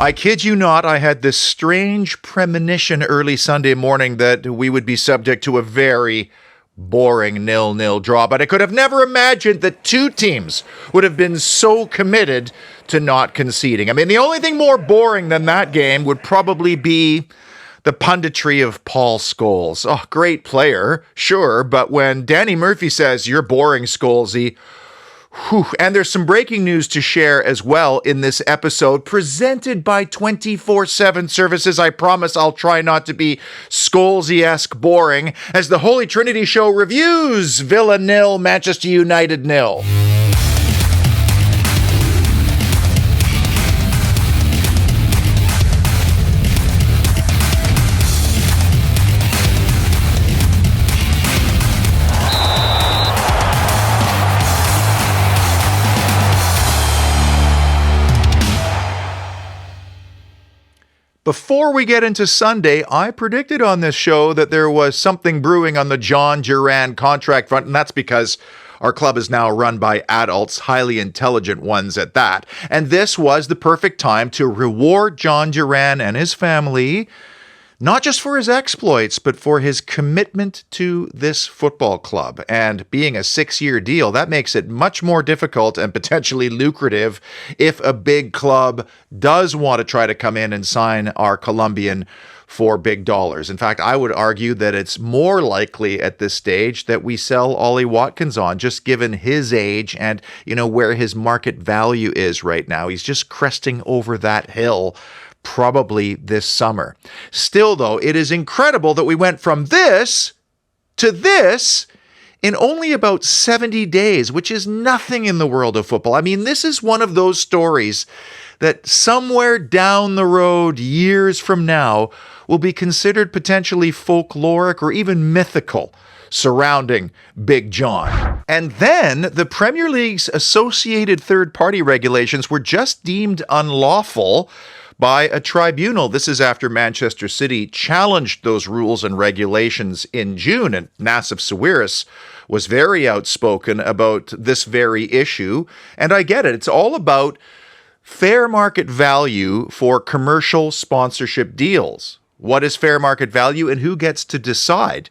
I kid you not, I had this strange premonition early Sunday morning that we would be subject to a very boring 0-0 draw, but I could have never imagined that two teams would have been so committed to not conceding. I mean, the only thing more boring than that game would probably be the punditry of Paul Scholes. Oh, great player, sure, but when Danny Murphy says, "You're boring, Scholesy," whew. And there's some breaking news to share as well in this episode, presented by 24/7 Services. I promise I'll try not to be Scholesy-esque boring, as the Holy Trinity Show reviews Villa 0, Manchester United 0. Before we get into Sunday, I predicted on this show that there was something brewing on the Jhon Duran contract front, and that's because our club is now run by adults, highly intelligent ones at that. And this was the perfect time to reward Jhon Duran and his family, not just for his exploits, but for his commitment to this football club. And being a 6-year deal, that makes it much more difficult and potentially lucrative if a big club does want to try to come in and sign our Colombian for big dollars. In fact, I would argue that it's more likely at this stage that we sell Ollie Watkins on, just given his age and, where his market value is right now. He's just cresting over that hill probably this summer. Still, though, it is incredible that we went from this to this in only about 70 days, which is nothing in the world of football. I mean, this is one of those stories that somewhere down the road, years from now, will be considered potentially folkloric or even mythical surrounding Big John. And then the Premier League's associated third-party regulations were just deemed unlawful by a tribunal. This is after Manchester City challenged those rules and regulations in June, and Nassif Sawiris was very outspoken about this very issue. And I get it. It's all about fair market value for commercial sponsorship deals. What is fair market value and who gets to decide?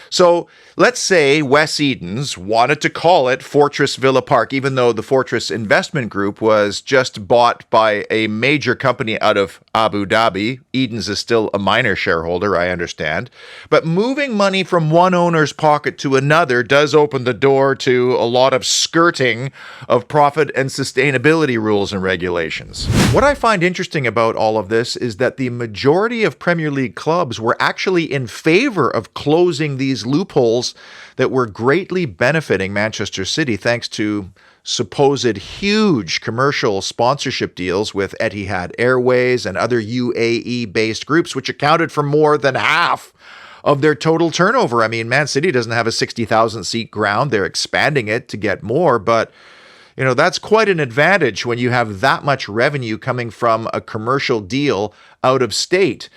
So let's say Wes Edens wanted to call it Fortress Villa Park, even though the Fortress Investment Group was just bought by a major company out of Abu Dhabi. Edens is still a minor shareholder, I understand. But moving money from one owner's pocket to another does open the door to a lot of skirting of profit and sustainability rules and regulations. What I find interesting about all of this is that the majority of Premier League clubs were actually in favor of closing these loopholes that were greatly benefiting Manchester City thanks to supposed huge commercial sponsorship deals with Etihad Airways and other UAE-based groups, which accounted for more than half of their total turnover. I mean, Man City doesn't have a 60,000-seat ground. They're expanding it to get more, but that's quite an advantage when you have that much revenue coming from a commercial deal out of state.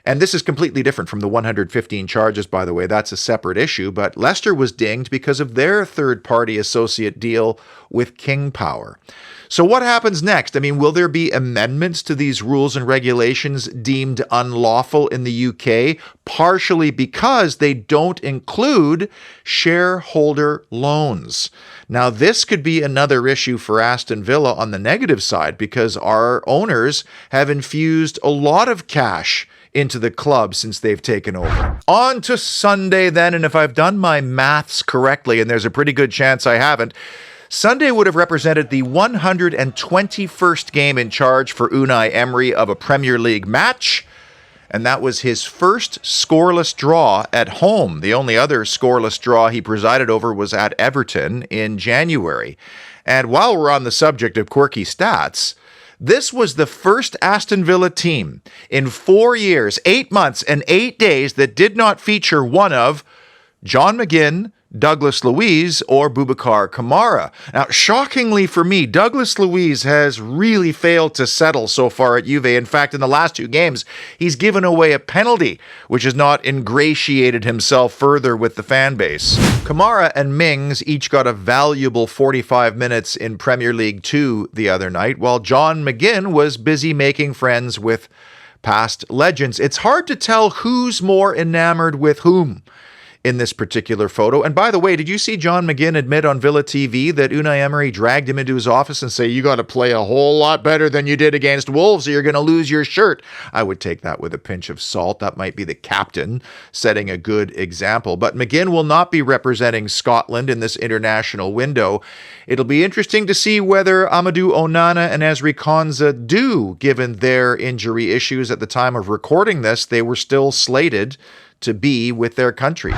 And this is completely different from the 115 charges, by the way. That's a separate issue. But Leicester was dinged because of their third-party associate deal with King Power. So what happens next? I mean, will there be amendments to these rules and regulations deemed unlawful in the UK, partially because they don't include shareholder loans? Now, this could be another issue for Aston Villa on the negative side, because our owners have infused a lot of cash into the club since they've taken over. On to Sunday then, and if I've done my maths correctly, and there's a pretty good chance I haven't, Sunday would have represented the 121st game in charge for Unai Emery of a Premier League match, and that was his first scoreless draw at home. The only other scoreless draw he presided over was at Everton in January. And while we're on the subject of quirky stats, this was the first Aston Villa team in 4 years, 8 months, and 8 days that did not feature one of John McGinn, Douglas Luiz or Boubacar Kamara. Now, shockingly for me, Douglas Luiz has really failed to settle so far at Juve. In fact, in the last 2 games, he's given away a penalty, which has not ingratiated himself further with the fan base. Kamara and Mings each got a valuable 45 minutes in Premier League 2 the other night, while John McGinn was busy making friends with past legends. It's hard to tell who's more enamored with whom in this particular photo. And by the way, did you see John McGinn admit on Villa TV that Unai Emery dragged him into his office and say, you got to play a whole lot better than you did against Wolves or you're going to lose your shirt? I would take that with a pinch of salt. That might be the captain setting a good example. But McGinn will not be representing Scotland in this international window. It'll be interesting to see whether Amadou Onana and Ezri Konsa do, given their injury issues at the time of recording this. They were still slated to be with their countries.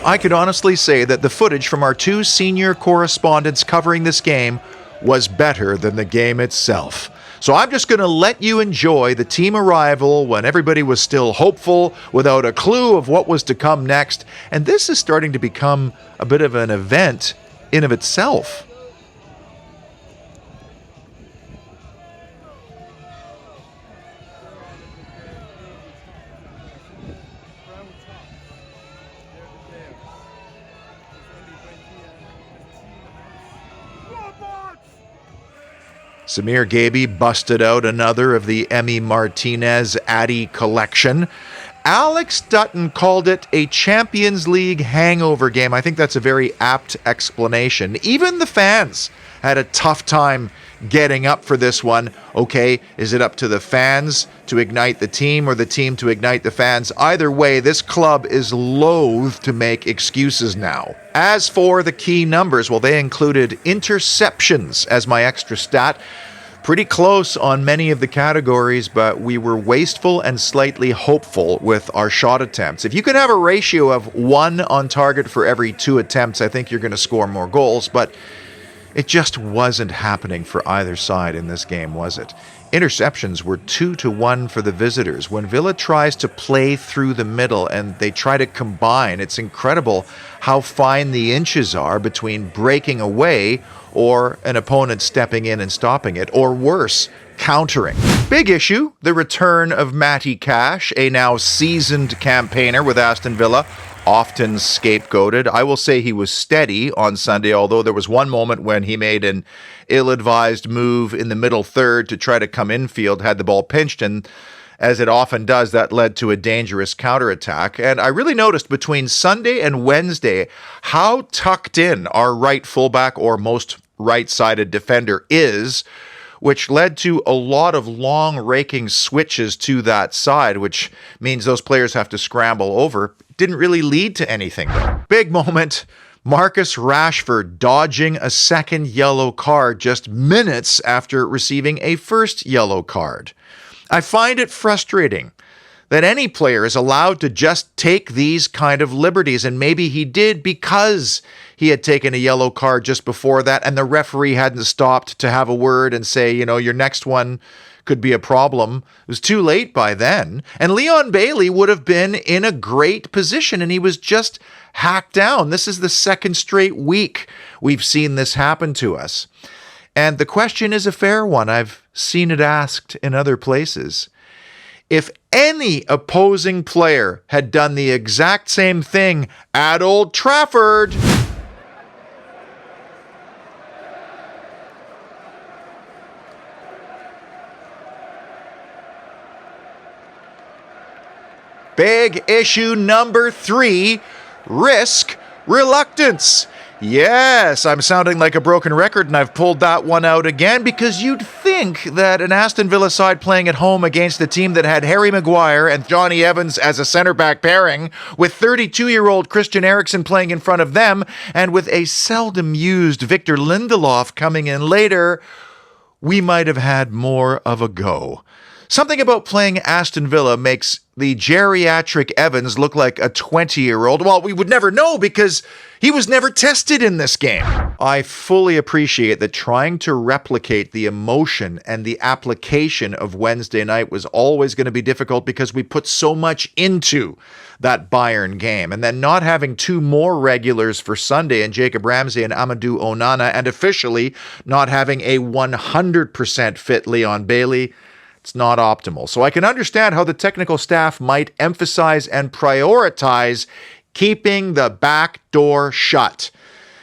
I could honestly say that the footage from our 2 senior correspondents covering this game was better than the game itself. So I'm just going to let you enjoy the team arrival when everybody was still hopeful, without a clue of what was to come next. And this is starting to become a bit of an event in of itself. Samir Gaby busted out another of the Emi Martinez Addy collection. Alex Dutton called it a Champions League hangover game. I think that's a very apt explanation. Even the fans had a tough time getting up for this one. Okay, is it up to the fans to ignite the team or the team to ignite the fans? Either way, this club is loath to make excuses now. As for the key numbers, well, they included interceptions as my extra stat. Pretty close on many of the categories, but we were wasteful and slightly hopeful with our shot attempts. If you could have a ratio of 1 on target for every 2 attempts, I think you're going to score more goals, but it just wasn't happening for either side in this game, was it? Interceptions were 2-1 for the visitors. When Villa tries to play through the middle and they try to combine, it's incredible how fine the inches are between breaking away or an opponent stepping in and stopping it, or worse, countering. Big issue, the return of Matty Cash, a now seasoned campaigner with Aston Villa, often scapegoated. I will say he was steady on Sunday, although there was one moment when he made an ill-advised move in the middle third to try to come infield, had the ball pinched, and as it often does, that led to a dangerous counterattack. And I really noticed between Sunday and Wednesday how tucked in our right fullback, or most right-sided defender, is, which led to a lot of long raking switches to that side, which means those players have to scramble over. Didn't really lead to anything, though. Big moment. Marcus Rashford dodging a second yellow card just minutes after receiving a first yellow card. I find it frustrating that any player is allowed to just take these kind of liberties, and maybe he did because he had taken a yellow card just before that and the referee hadn't stopped to have a word and say, you know, your next one could be a problem. It was too late by then. And Leon Bailey would have been in a great position, and he was just hacked down. This is the second straight week we've seen this happen to us. And the question is a fair one. I've seen it asked in other places. If any opposing player had done the exact same thing at Old Trafford, big issue number 3, risk reluctance. Yes, I'm sounding like a broken record, and I've pulled that one out again, because you'd think that an Aston Villa side playing at home against a team that had Harry Maguire and Johnny Evans as a centre-back pairing, with 32-year-old Christian Eriksen playing in front of them, and with a seldom-used Victor Lindelof coming in later, we might have had more of a go. Something about playing Aston Villa makes the geriatric Evans look like a 20-year-old. Well, we would never know because he was never tested in this game. I fully appreciate that trying to replicate the emotion and the application of Wednesday night was always going to be difficult because we put so much into that Bayern game. And then not having two more regulars for Sunday in Jacob Ramsey and Amadou Onana, and officially not having a 100% fit Leon Bailey, it's not optimal. So I can understand how the technical staff might emphasize and prioritize keeping the back door shut.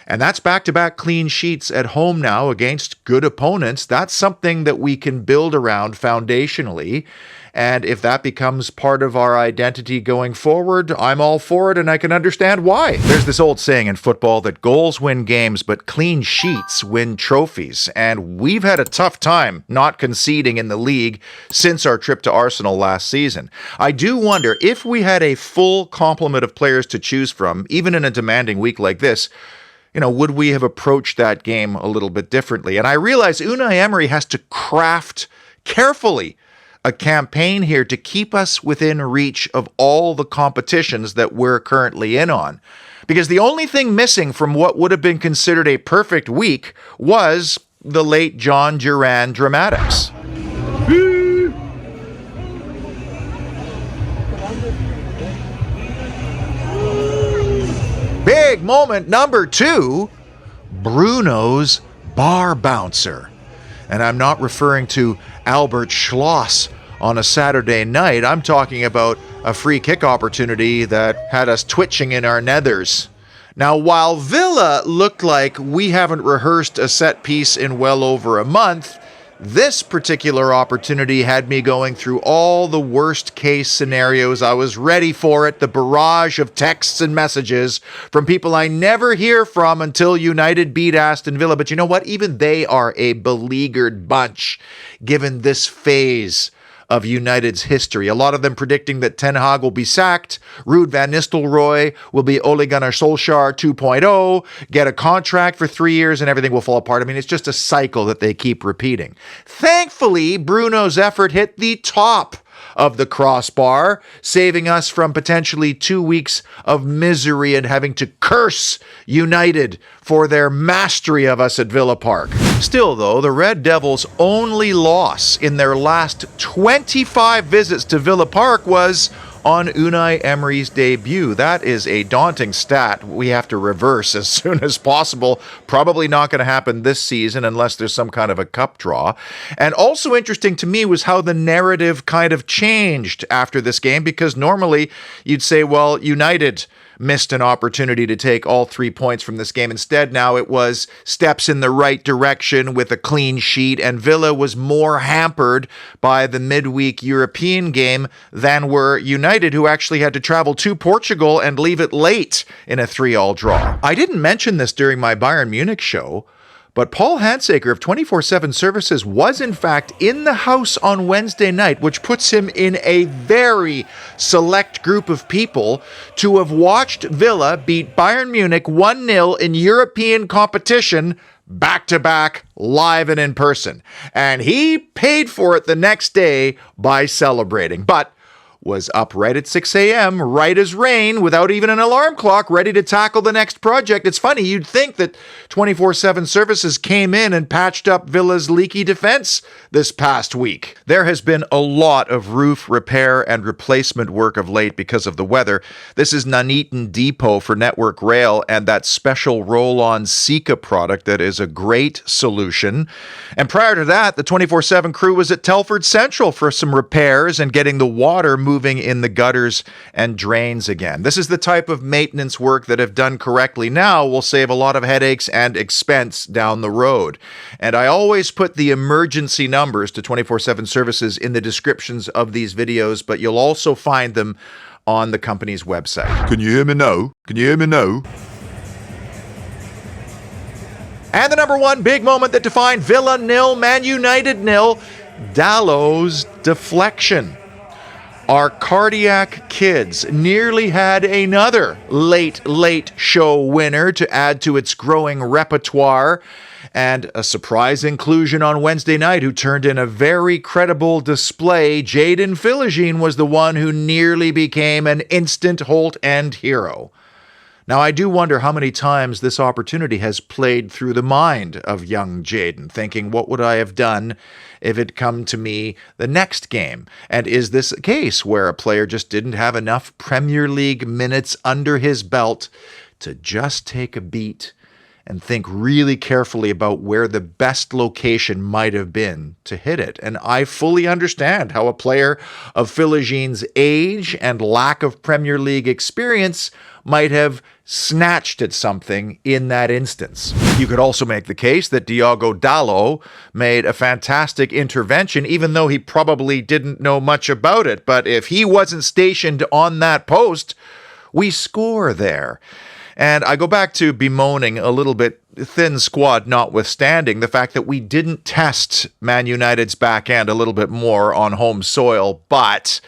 And that's back-to-back clean sheets at home now against good opponents. That's something that we can build around foundationally. And if that becomes part of our identity going forward, I'm all for it, and I can understand why. There's this old saying in football that goals win games, but clean sheets win trophies. And we've had a tough time not conceding in the league since our trip to Arsenal last season. I do wonder if we had a full complement of players to choose from, even in a demanding week like this, would we have approached that game a little bit differently? And I realize Unai Emery has to craft carefully a campaign here to keep us within reach of all the competitions that we're currently in on. Because the only thing missing from what would have been considered a perfect week was the late Jhon Duran dramatics. Big moment number 2, Bruno's bar bouncer. And I'm not referring to Albert Schloss on a Saturday night. I'm talking about a free kick opportunity that had us twitching in our nethers. Now, while Villa looked like we haven't rehearsed a set piece in well over a month, this particular opportunity had me going through all the worst case scenarios. I was ready for it. The barrage of texts and messages from people I never hear from until United beat Aston Villa. But you know what? Even they are a beleaguered bunch given this phase of United's history. A lot of them predicting that Ten Hag will be sacked, Ruud van Nistelrooy will be Ole Gunnar Solskjaer 2.0, get a contract for 3 years and everything will fall apart. I mean, it's just a cycle that they keep repeating. Thankfully, Bruno's effort hit the top of the crossbar, saving us from potentially 2 weeks of misery and having to curse United for their mastery of us at Villa Park. Still, though, the Red Devils' only loss in their last 25 visits to Villa Park was on Unai Emery's debut. That is a daunting stat we have to reverse as soon as possible. Probably not going to happen this season unless there's some kind of a cup draw. And also interesting to me was how the narrative kind of changed after this game, because normally you'd say, well, United missed an opportunity to take all 3 points from this game. Instead, now it was steps in the right direction with a clean sheet, and Villa was more hampered by the midweek European game than were United, who actually had to travel to Portugal and leave it late in a 3-3 draw. I didn't mention this during my Bayern Munich show, but Paul Handsaker of 24/7 Services was in fact in the house on Wednesday night, which puts him in a very select group of people to have watched Villa beat Bayern Munich 1-0 in European competition back-to-back, live and in person. And he paid for it the next day by celebrating. But was up right at 6 a.m., right as rain, without even an alarm clock, ready to tackle the next project. It's funny, you'd think that 24/7 Services came in and patched up Villa's leaky defense this past week. There has been a lot of roof repair and replacement work of late because of the weather. This is Nuneaton Depot for Network Rail and that special roll-on Sika product that is a great solution. And prior to that, the 24/7 crew was at Telford Central for some repairs and getting the water moving in the gutters and drains again. This is the type of maintenance work that, if done correctly now, will save a lot of headaches and expense down the road. And I always put the emergency numbers to 24/7 Services in the descriptions of these videos, but you'll also find them on the company's website. Can you hear me now? Can you hear me now? And the number one big moment that defined Villa 0, Man United 0, Dalot's deflection. Our cardiac kids nearly had another late show winner to add to its growing repertoire, and a surprise inclusion on Wednesday night who turned in a very credible display. Jhon Duran was the one who nearly became an instant Holt End hero. Now, I do wonder how many times this opportunity has played through the mind of young Jhon, thinking, what would I have done if it come to me the next game? And is this a case where a player just didn't have enough Premier League minutes under his belt to just take a beat and think really carefully about where the best location might have been to hit it? And I fully understand how a player of Duran's age and lack of Premier League experience might have snatched at something in that instance. You could also make the case that Diogo Dalot made a fantastic intervention, even though he probably didn't know much about it. But if he wasn't stationed on that post, we score there. And I go back to bemoaning a little bit, thin squad notwithstanding, the fact that we didn't test Man United's back end a little bit more on home soil. But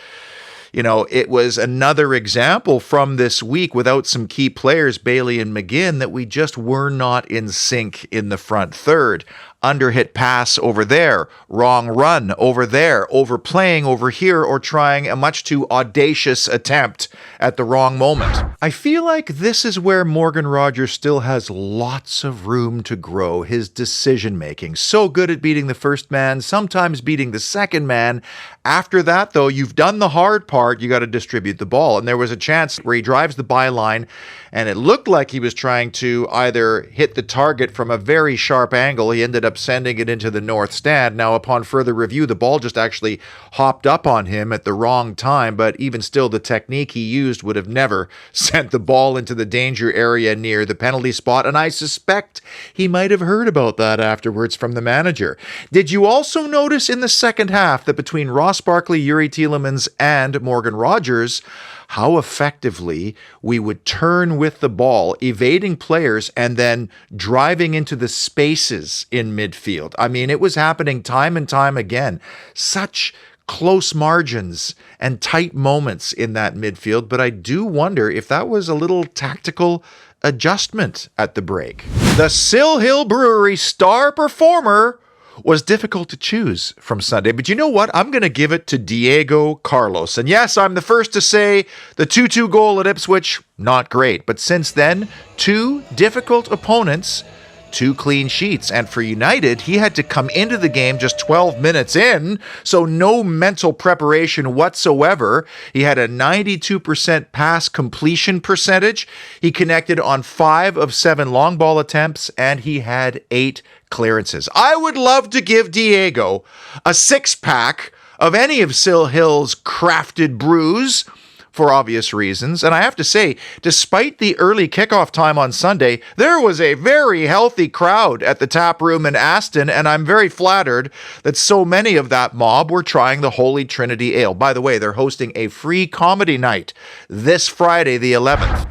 it was another example from this week without some key players, Bailey and McGinn, that we just were not in sync in the front third. Underhit pass over there, wrong run over there, overplaying over here, or trying a much too audacious attempt at the wrong moment. I feel like this is where Morgan Rogers still has lots of room to grow his decision-making. So good at beating the first man, sometimes beating the second man. After that, though, you've done the hard part. You got to distribute the ball. And there was a chance where he drives the byline, and it looked like he was trying to either hit the target from a very sharp angle. He ended up sending it into the north stand. Now, upon further review, the ball just actually hopped up on him at the wrong time, but even still, the technique he used would have never sent the ball into the danger area near the penalty spot, and I suspect he might have heard about that afterwards from the manager. Did you also notice in the second half that between Ross Barkley, Yuri Tielemans, and Morgan Rogers, how effectively we would turn with the ball, evading players, and then driving into the spaces in midfield? I mean, it was happening time and time again. Such close margins and tight moments in that midfield, but I do wonder if that was a little tactical adjustment at the break. The Sill Hill Brewery star performer was difficult to choose from Sunday, but you know what? I'm going to give it to Diego Carlos. And yes, I'm the first to say the 2-2 goal at Ipswich, not great. But since then, 2 difficult opponents, 2 clean sheets. And for United, he had to come into the game just 12 minutes in, so no mental preparation whatsoever. He had a 92% pass completion percentage. He connected on 5 of 7 long ball attempts, and he had 8 clearances. I would love to give Diego a 6-pack of any of Sill Hill's crafted brews, for obvious reasons. And I have to say, despite the early kickoff time on Sunday, there was a very healthy crowd at the tap room in Aston, and I'm very flattered that so many of that mob were trying the Holy Trinity Ale. By the way, they're hosting a free comedy night this Friday, the 11th.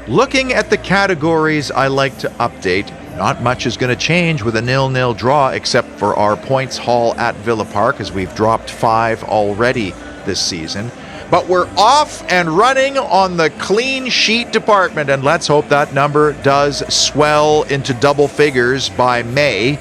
Looking at the categories I like to update, not much is going to change with a 0-0 draw except for our points haul at Villa Park, as we've dropped 5 already this season. But we're off and running on the clean sheet department, and let's hope that number does swell into double figures by May.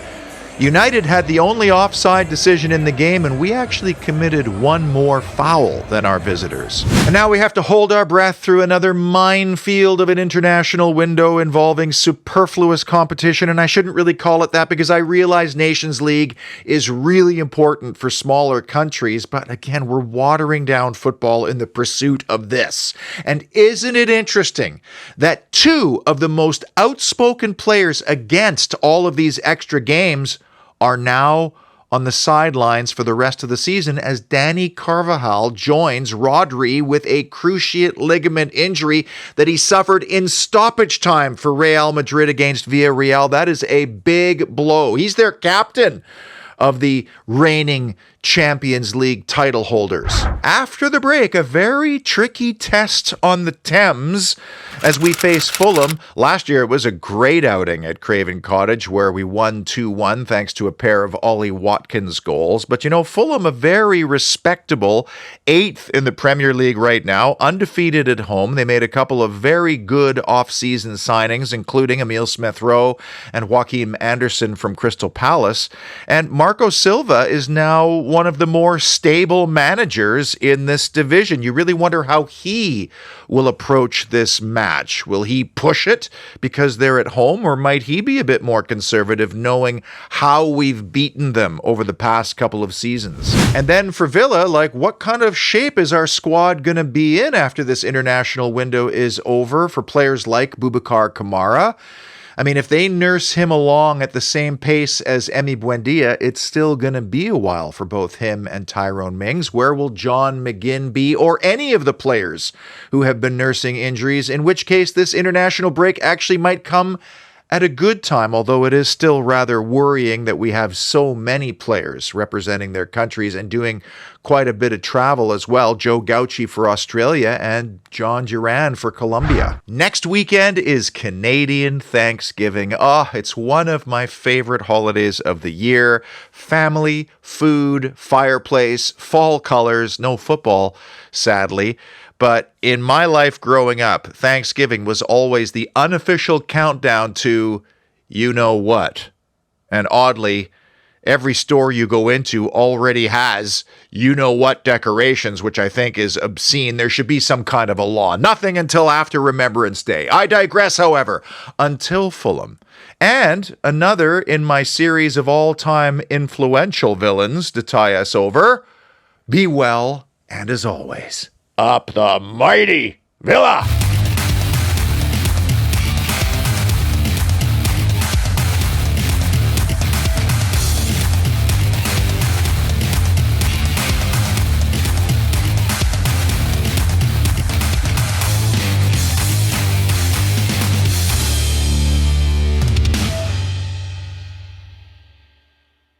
United had the only offside decision in the game, and we actually committed 1 more foul than our visitors. And now we have to hold our breath through another minefield of an international window involving superfluous competition, and I shouldn't really call it that because I realize Nations League is really important for smaller countries, but again, we're watering down football in the pursuit of this. And isn't it interesting that 2 of the most outspoken players against all of these extra games are now on the sidelines for the rest of the season, as Dani Carvajal joins Rodri with a cruciate ligament injury that he suffered in stoppage time for Real Madrid against Villarreal. That is a big blow. He's their captain of the reigning Champions League title holders. After the break, a very tricky test on the Thames as we face Fulham. Last year, it was a great outing at Craven Cottage where we won 2-1 thanks to a pair of Ollie Watkins goals. But Fulham, a very respectable 8th in the Premier League right now, undefeated at home. They made a couple of very good off-season signings, including Emile Smith-Rowe and Joachim Anderson from Crystal Palace. And Marco Silva is now one of the more stable managers in this division. You really wonder how he will approach this match. Will he push it because they're at home, or might he be a bit more conservative, knowing how we've beaten them over the past couple of seasons? And then for Villa, what kind of shape is our squad going to be in after this international window is over for players like Boubacar Kamara? I mean, if they nurse him along at the same pace as Emi Buendia, it's still going to be a while for both him and Tyrone Mings. Where will John McGinn be, or any of the players who have been nursing injuries, in which case this international break actually might come at a good time, although it is still rather worrying that we have so many players representing their countries and doing quite a bit of travel as well. Joe Gauchi for Australia and Jhon Duran for Colombia. Next weekend is Canadian Thanksgiving. It's one of my favorite holidays of the year. Family, food, fireplace, fall colors, no football, sadly. But in my life growing up, Thanksgiving was always the unofficial countdown to you know what. And oddly, every store you go into already has you know what decorations, which I think is obscene. There should be some kind of a law. Nothing until after Remembrance Day. I digress, however, until Fulham. And another in my series of all-time influential villains to tie us over. Be well, and as always, up the mighty Villa!